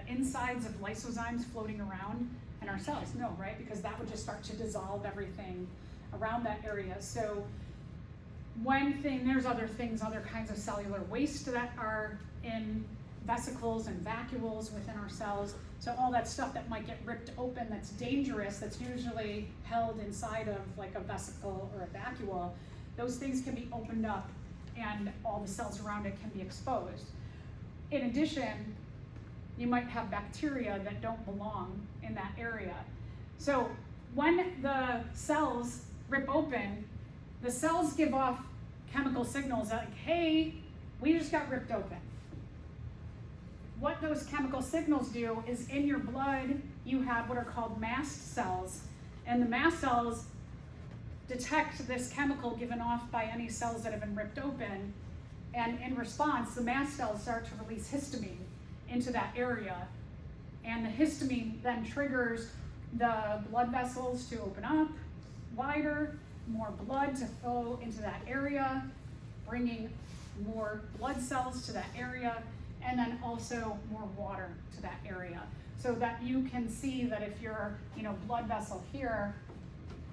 insides of lysozymes floating around in our cells? No, right? Because that would just start to dissolve everything around that area. So there's other things, other kinds of cellular waste that are in vesicles and vacuoles within our cells. So all that stuff that might get ripped open that's dangerous, that's usually held inside of like a vesicle or a vacuole, those things can be opened up and all the cells around it can be exposed. In addition, you might have bacteria that don't belong in that area. So when the cells rip open, the cells give off chemical signals like, hey, we just got ripped open. What those chemical signals do is in your blood, you have what are called mast cells, and the mast cells detect this chemical given off by any cells that have been ripped open, and in response, the mast cells start to release histamine into that area, and the histamine then triggers the blood vessels to open up wider, more blood to flow into that area, bringing more blood cells to that area, and then also more water to that area. So that you can see that if you're, blood vessel here,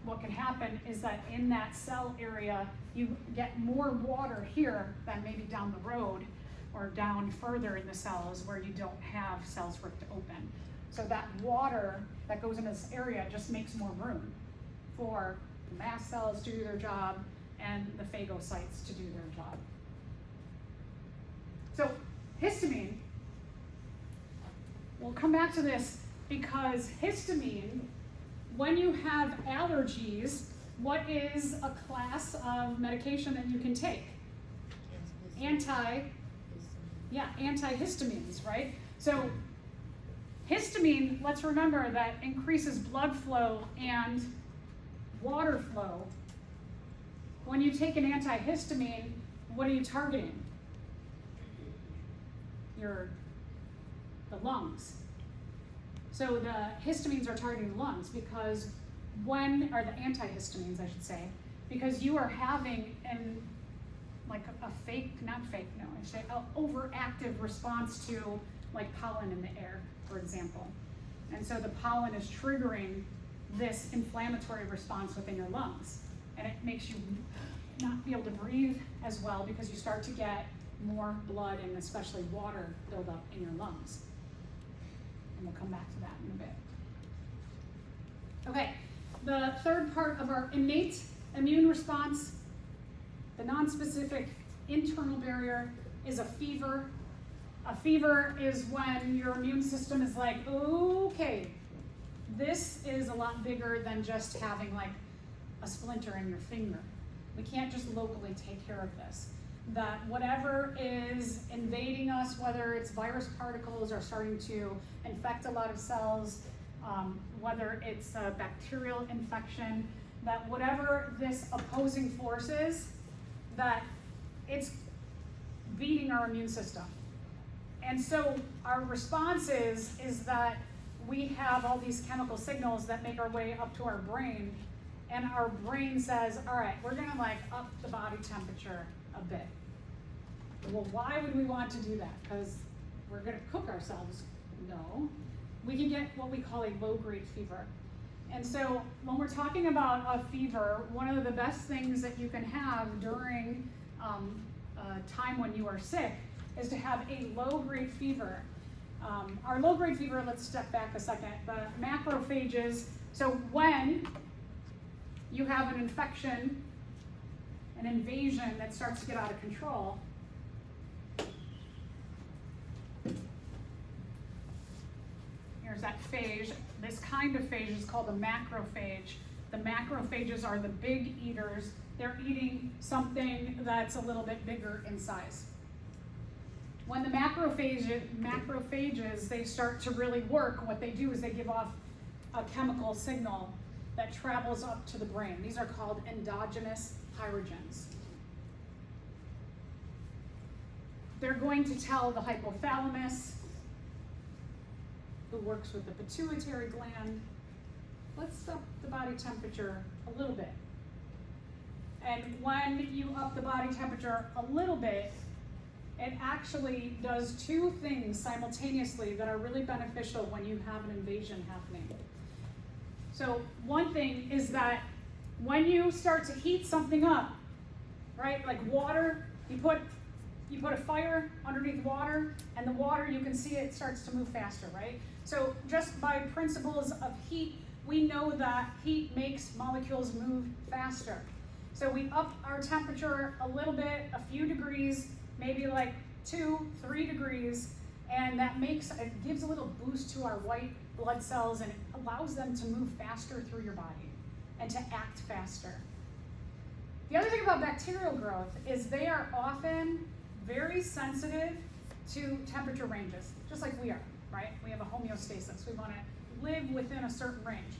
what can happen is that in that cell area, you get more water here than maybe down the road or down further in the cells where you don't have cells ripped open. So that water that goes into this area just makes more room for the mast cells to do their job and the phagocytes to do their job. So histamine, we'll come back to this because histamine, when you have allergies, what is a class of medication that you can take? Antihistamines, right? So histamine, let's remember that increases blood flow and water flow. When you take an antihistamine, what are you targeting? The lungs. So the histamines are targeting the lungs because the antihistamines, I should say, because you are having an overactive response to like pollen in the air, for example. And so the pollen is triggering this inflammatory response within your lungs. and it makes you not be able to breathe as well because you start to get more blood and especially water build up in your lungs. And we'll come back to that in a bit. Okay, the third part of our innate immune response, the nonspecific internal barrier, is a fever. A fever is when your immune system is like, okay, this is a lot bigger than just having like a splinter in your finger. We can't just locally take care of this. That whatever is invading us, whether it's virus particles are starting to infect a lot of cells, whether it's a bacterial infection, that whatever this opposing force is, that it's beating our immune system. And so our response is that we have all these chemical signals that make our way up to our brain, and our brain says, all right, we're gonna like up the body temperature a bit. Well, why would we want to do that? Because we're gonna cook ourselves? No. We can get what we call a low-grade fever. And so when we're talking about a fever, one of the best things that you can have during a time when you are sick is to have a low-grade fever. Our low-grade fever, let's step back a second, the macrophages, so when you have an infection, an invasion that starts to get out of control, here's that phage. This kind of phage is called a macrophage. The macrophages are the big eaters. They're eating something that's a little bit bigger in size. When the macrophages, they start to really work, what they do is they give off a chemical signal that travels up to the brain. These are called endogenous pyrogens. They're going to tell the hypothalamus, who works with the pituitary gland, let's up the body temperature a little bit. And when you up the body temperature a little bit, it actually does two things simultaneously that are really beneficial when you have an invasion happening. So one thing is that when you start to heat something up, right, like water, you put a fire underneath water, and the water, you can see it starts to move faster, right? So just by principles of heat, we know that heat makes molecules move faster. So we up our temperature a little bit, a few degrees, maybe like 2-3 degrees, and that gives a little boost to our white blood cells, and it allows them to move faster through your body and to act faster. The other thing about bacterial growth is they are often very sensitive to temperature ranges, just like we are, right? We have a homeostasis. We want to live within a certain range.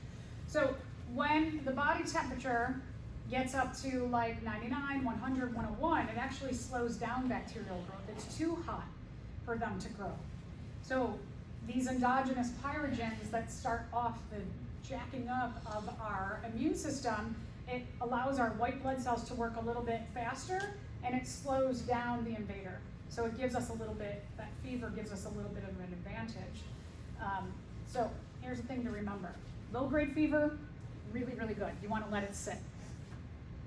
So when the body temperature gets up to like 99, 100, 101, it actually slows down bacterial growth. It's too hot for them to grow. So these endogenous pyrogens that start off the jacking up of our immune system, it allows our white blood cells to work a little bit faster, and it slows down the invader. So it gives us a little bit, that fever gives us a little bit of an advantage. So here's the thing to remember. Low-grade fever, really, really good. You want to let it sit.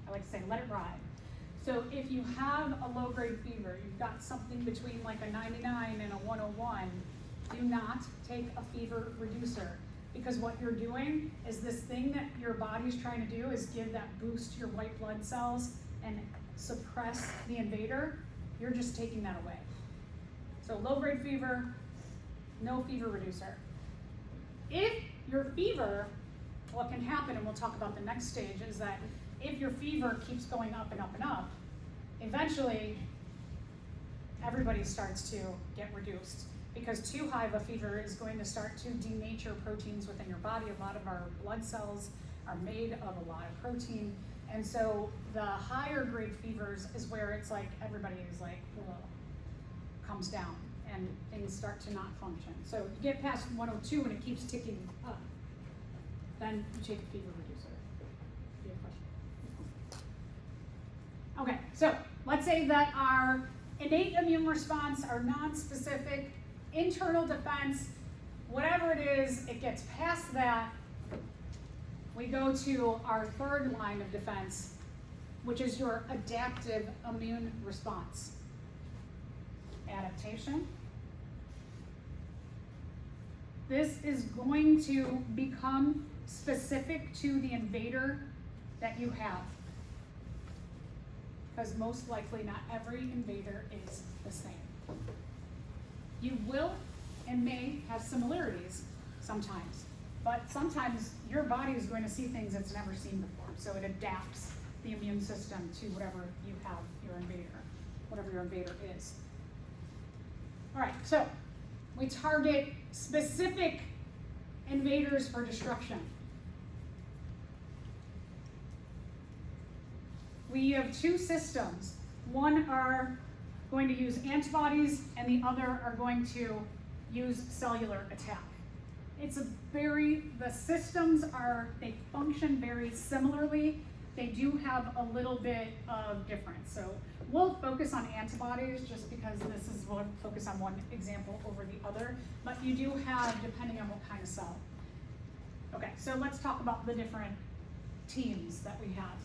I like to say, let it ride. So if you have a low-grade fever, you've got something between like a 99 and a 101, do not take a fever reducer, because what you're doing is this thing that your body's trying to do is give that boost to your white blood cells and suppress the invader. You're just taking that away. So low-grade fever, no fever reducer. If your fever, what can happen, and we'll talk about the next stage, is that if your fever keeps going up and up and up, eventually everybody starts to get reduced, because too high of a fever is going to start to denature proteins within your body. A lot of our blood cells are made of a lot of protein, and so the higher grade fevers is where it's like everybody is like, whoa, comes down and things start to not function. So you get past 102 and it keeps ticking up, then you take a fever reducer. Do you have a question? Okay, so let's say that our innate immune response, our non-specific internal defense, whatever it is, it gets past that. We go to our third line of defense, which is your adaptive immune response. Adaptation. This is going to become specific to the invader that you have. Because most likely not every invader is the same. You will and may have similarities sometimes, but sometimes your body is going to see things it's never seen before, so it adapts the immune system to whatever you have, your invader, whatever your invader is. All right, so we target specific invaders for destruction. We have two systems. One are going to use antibodies and the other are going to use cellular attack. The systems they function very similarly. They do have a little bit of difference. So we'll focus on antibodies just because we'll focus on one example over the other, but you do have, depending on what kind of cell. Okay, so let's talk about the different teams that we have.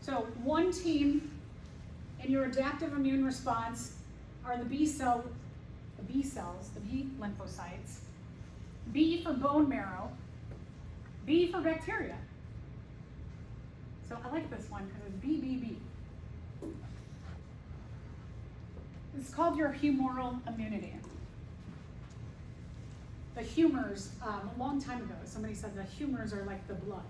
So one team in your adaptive immune response are the B cells, the B lymphocytes, B for bone marrow, B for bacteria. So I like this one because it's BBB. It's called your humoral immunity. The humors, a long time ago, somebody said the humors are like the blood.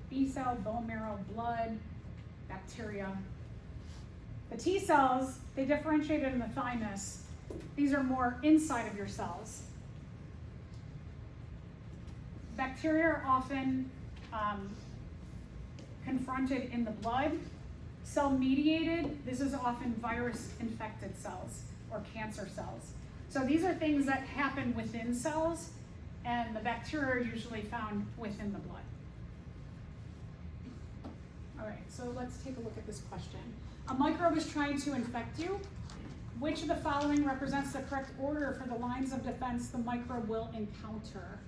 B cell, bone marrow, blood, bacteria. The T cells, they differentiated in the thymus. These are more inside of your cells. Bacteria are often confronted in the blood. Cell-mediated, this is often virus-infected cells or cancer cells. So these are things that happen within cells, and the bacteria are usually found within the blood. All right, so let's take a look at this question. A microbe is trying to infect you. Which of the following represents the correct order for the lines of defense the microbe will encounter?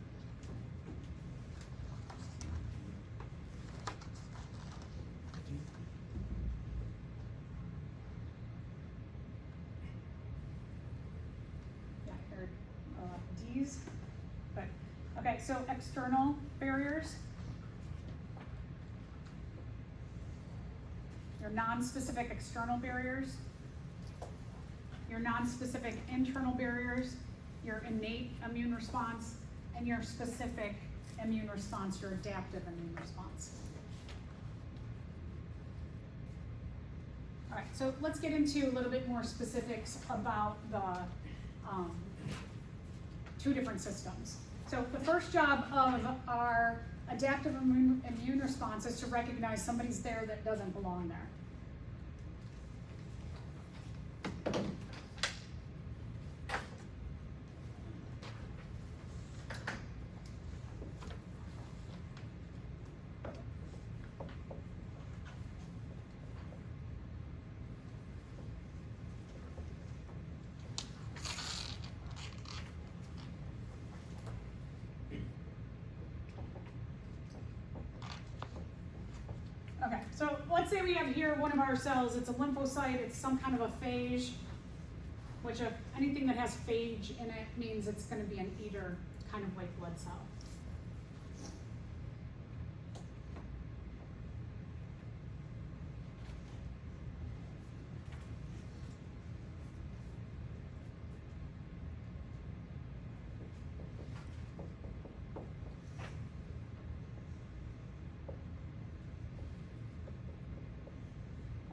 Yeah, I heard D's, but okay, so external barriers. Your non-specific external barriers, your non-specific internal barriers, your innate immune response, and your specific immune response, your adaptive immune response. All right, so let's get into a little bit more specifics about the two different systems. So the first job of our adaptive immune response is to recognize somebody's there that doesn't belong there. Okay, so let's say we have here one of our cells, it's a lymphocyte, it's some kind of a phage, which anything that has phage in it means it's going to be an eater, kind of white blood cell.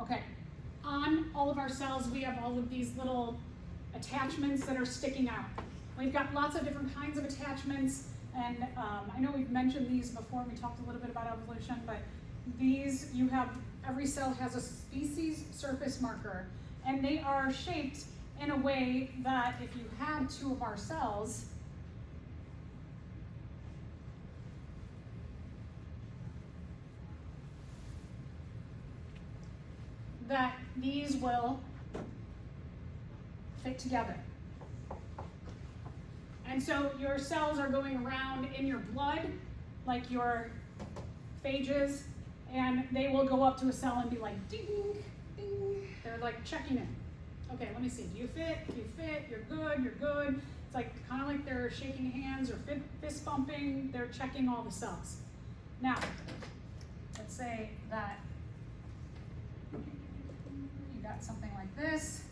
Okay, on all of our cells, we have all of these little attachments that are sticking out. We've got lots of different kinds of attachments, and I know we've mentioned these before. We talked a little bit about evolution, but these, every cell has a species surface marker, and they are shaped in a way that if you had two of our cells, that these will fit together. And so your cells are going around in your blood, like your phages, and they will go up to a cell and be like, ding, ding. They're like checking in. Okay, let me see. Do you fit? You fit? You're good. You're good. It's like kind of like they're shaking hands or fist bumping. They're checking all the cells. Now, let's say that you got something like this.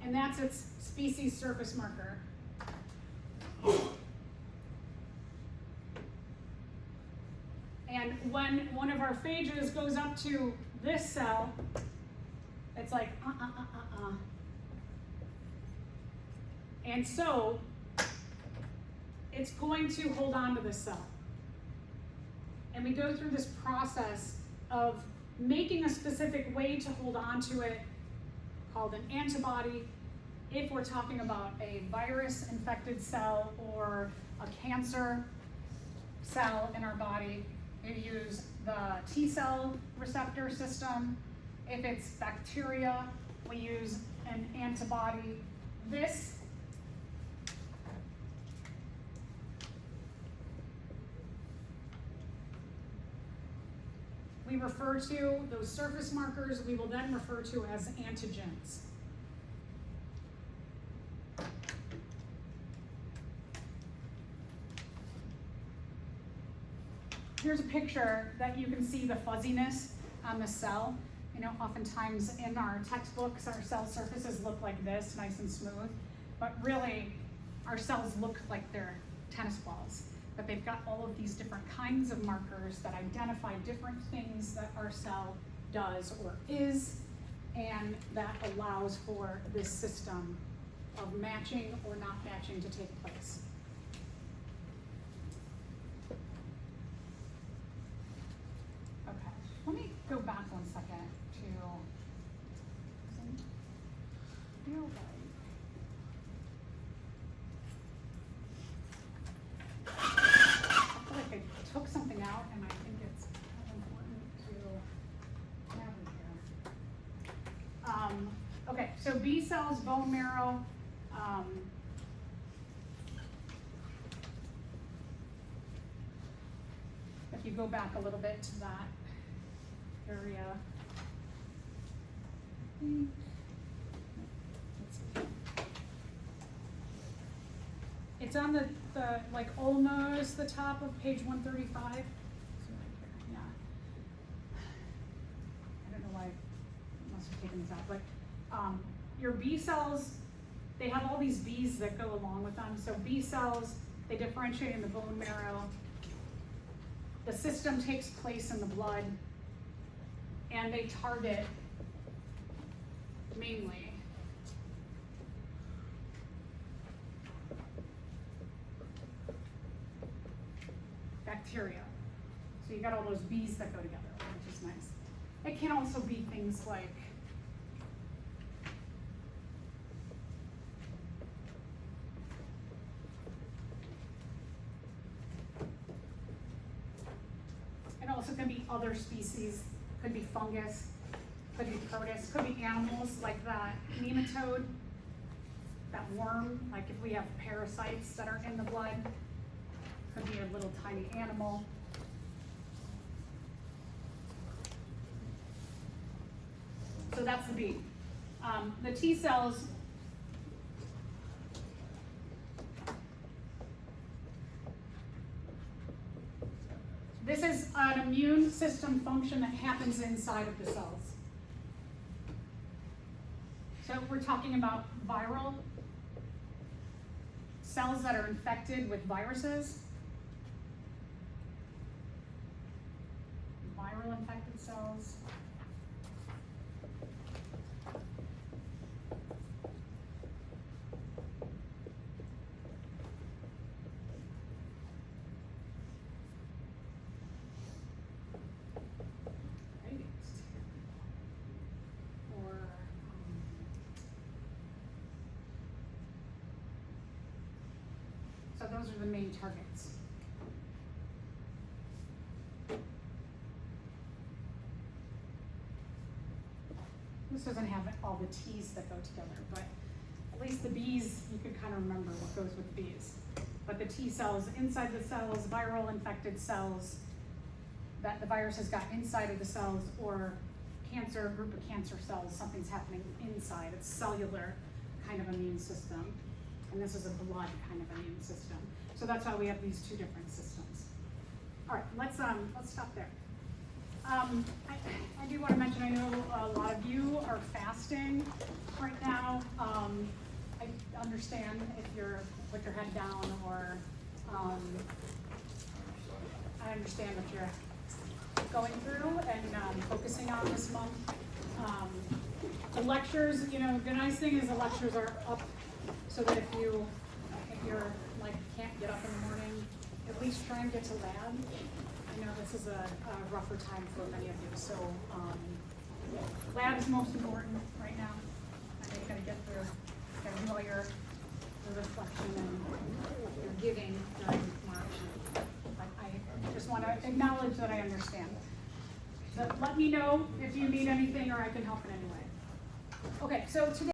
And that's its species surface marker. And when one of our phages goes up to this cell, it's like, And so, it's going to hold on to this cell. And we go through this process of making a specific way to hold on to it, called an antibody. If we're talking about a virus-infected cell or a cancer cell in our body, we use the T cell receptor system. If it's bacteria, we use an antibody. This we refer to, those surface markers, we will then refer to as antigens. Here's a picture that you can see the fuzziness on the cell. You know, oftentimes in our textbooks, our cell surfaces look like this, nice and smooth, but really, our cells look like they're tennis balls. But they've got all of these different kinds of markers that identify different things that our cell does or is, and that allows for this system of matching or not matching to take place. Okay, let me go back 1 second to feel like I took something out, and I think it's kind of important to have it here. Okay, so B cells, bone marrow. If you go back a little bit to that area. Let's see. It's on the like almost the top of page 135. So right here, yeah. I don't know why I must have taken this out, but your B cells, they have all these B's that go along with them. So B cells, they differentiate in the bone marrow. The system takes place in the blood, and they target mainly bacteria. So you got all those B's that go together, which is nice. It can also be things like it also can be other species, could be fungus, could be protists, could be animals like that nematode, that worm, like if we have parasites that are in the blood, could be a little tiny animal. So that's the B. The T cells, this is an immune system function that happens inside of the cells. So we're talking about viral cells that are infected with viruses. Viral infected cells. So those are the main targets. This doesn't have all the T's that go together, but at least the B's, you can kind of remember what goes with B's. but the T cells inside the cells, viral infected cells that the virus has got inside of the cells, or cancer, a group of cancer cells, something's happening inside. It's cellular kind of immune system, and this is a blood kind of immune system. So that's why we have these two different systems. All right, let's stop there. I do want to mention, I know a lot of you are fasting right now. I understand if you're put your head down, or I understand what you're going through and focusing on this month. The lectures, you know, the nice thing is the lectures are up so that if you're like can't get up in the morning, at least try and get to lab. I know this is a rougher time for many of you, so lab is most important right now. I know you gotta get through, gotta do all your reflection and your giving during March. But I just want to acknowledge that I understand. So let me know if you need anything or I can help in any way. Okay, so today